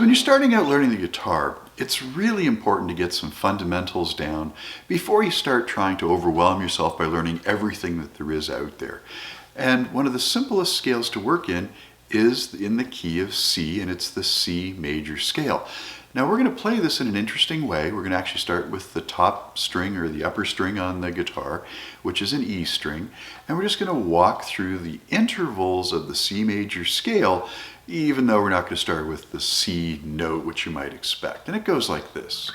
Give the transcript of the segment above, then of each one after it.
So when you're starting out learning the guitar, it's really important to get some fundamentals down before you start trying to overwhelm yourself by learning everything that there is out there. And one of the simplest scales to work in is in the key of C, and it's the C major scale. Now we're going to play this in an interesting way. We're going to actually start with the top string or the upper string on the guitar, which is an E string, and we're just going to walk through the intervals of the C major scale, even though we're not going to start with the C note, which you might expect. And it goes like this.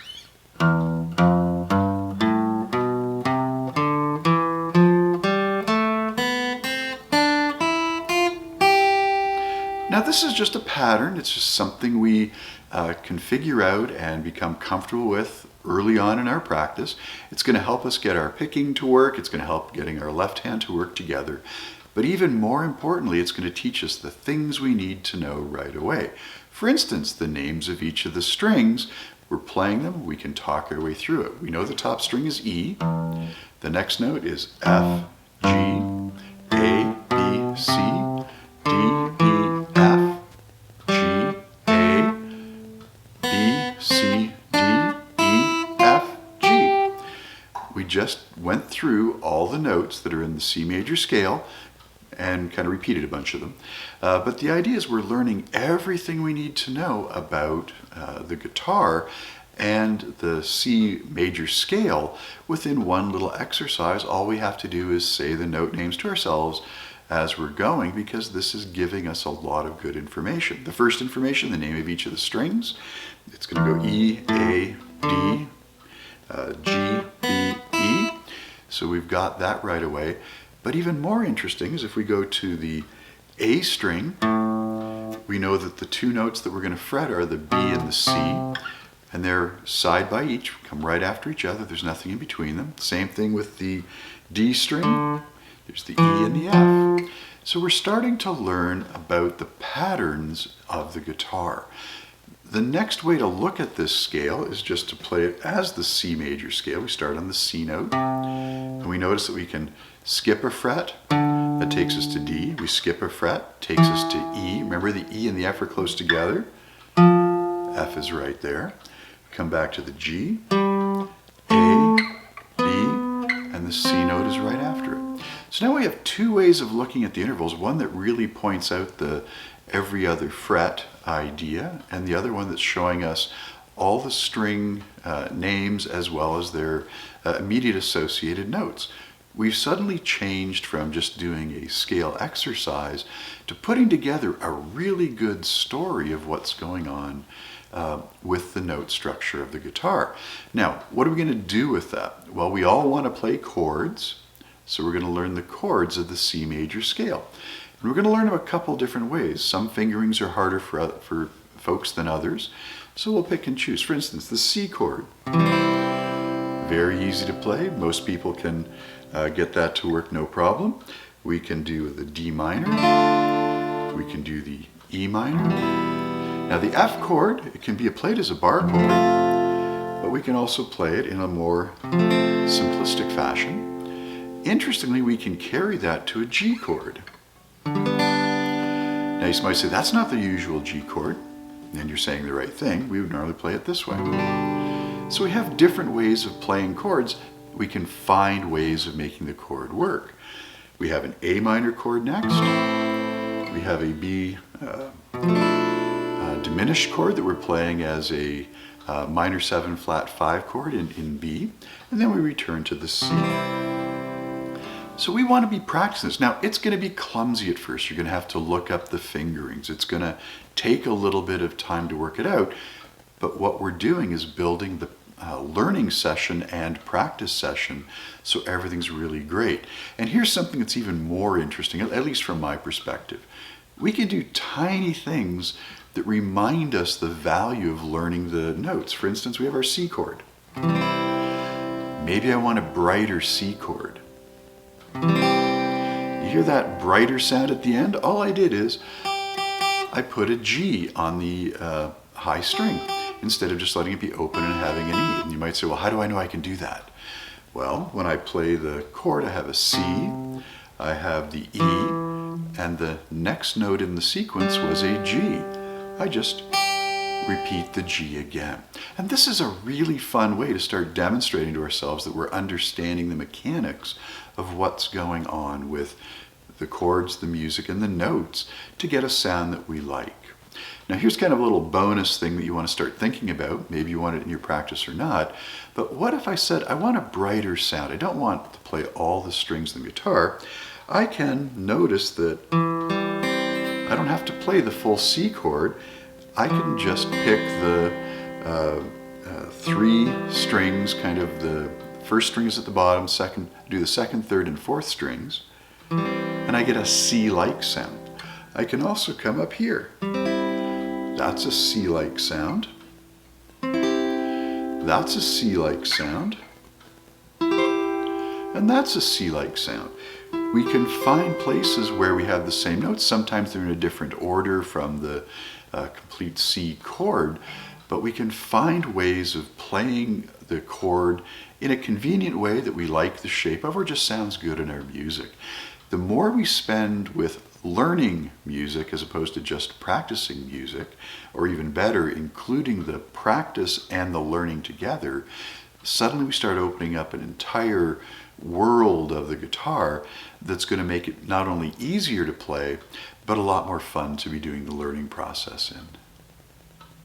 Now this is just a pattern. It's just something we can figure out and become comfortable with early on in our practice. It's going to help us get our picking to work. It's going to help getting our left hand to work together. But even more importantly, it's going to teach us the things we need to know right away. For instance, the names of each of the strings. We're playing them. We can talk our way through it. We know the top string is E. The next note is F, G, A, B, C, D, E, F, G, A, B, C, D, E, F, G. We just went through all the notes that are in the C major scale and kind of repeated a bunch of them. But the idea is we're learning everything we need to know about the guitar and the C major scale within one little exercise. All we have to do is say the note names to ourselves as we're going, because this is giving us a lot of good information. The first information, the name of each of the strings. It's going to go E, A, D, G, B, E. So we've got that right away. But even more interesting is if we go to the A string, we know that the two notes that we're going to fret are the B and the C, and they're side by each, come right after each other. There's nothing in between them. Same thing with the D string. There's the E and the F. So we're starting to learn about the patterns of the guitar. The next way to look at this scale is just to play it as the C major scale. We start on the C note, and we notice that we can skip a fret. That takes us to D. We skip a fret, takes us to E. Remember, the E and the F are close together. F is right there. Come back to the G, A, B, and the C note is right after it. So now we have two ways of looking at the intervals. One that really points out the every other fret idea, and the other one that's showing us all the string names as well as their immediate associated notes. We've suddenly changed from just doing a scale exercise to putting together a really good story of what's going on with the note structure of the guitar. Now, what are we going to do with that? Well, we all want to play chords, so we're going to learn the chords of the C major scale. And we're going to learn them a couple different ways. Some fingerings are harder for folks than others, so we'll pick and choose. For instance, the C chord. Very easy to play. Most people can get that to work no problem. We can do the D minor. We can do the E minor. Now the F chord, it can be played as a bar chord, but we can also play it in a more simplistic fashion. Interestingly, we can carry that to a G chord. Now you might say, that's not the usual G chord. And you're saying the right thing. We would normally play it this way. So we have different ways of playing chords. We can find ways of making the chord work. We have an A minor chord next. We have a B diminished chord that we're playing as a minor 7 flat 5 chord in B. And then we return to the C. So we want to be practicing this. Now, it's going to be clumsy at first. You're going to have to look up the fingerings. It's going to take a little bit of time to work it out. But what we're doing is building the learning session and practice session, so everything's really great. And here's something that's even more interesting, at least from my perspective. We can do tiny things that remind us the value of learning the notes. For instance, we have our C chord. Maybe I want a brighter C chord. You hear that brighter sound at the end? All I did is I put a G on the high string instead of just letting it be open and having an E. And you might say, well, how do I know I can do that? Well, when I play the chord, I have a C, I have the E, and the next note in the sequence was a G. I just repeat the G again. And this is a really fun way to start demonstrating to ourselves that we're understanding the mechanics of what's going on with the chords, the music, and the notes to get a sound that we like. Now here's kind of a little bonus thing that you want to start thinking about. Maybe you want it in your practice or not. But what if I said, I want a brighter sound. I don't want to play all the strings in the guitar. I can notice that I don't have to play the full C chord. I can just pick the 3 strings, kind of the first string is at the bottom, do the second, third, and fourth strings, and I get a C-like sound. I can also come up here. That's a C-like sound. That's a C-like sound. And that's a C-like sound. We can find places where we have the same notes. Sometimes they're in a different order from the complete C chord, but we can find ways of playing the chord in a convenient way that we like the shape of or just sounds good in our music. The more we spend with learning music as opposed to just practicing music, or even better, including the practice and the learning together, suddenly we start opening up an entire world of the guitar that's going to make it not only easier to play, but a lot more fun to be doing the learning process in.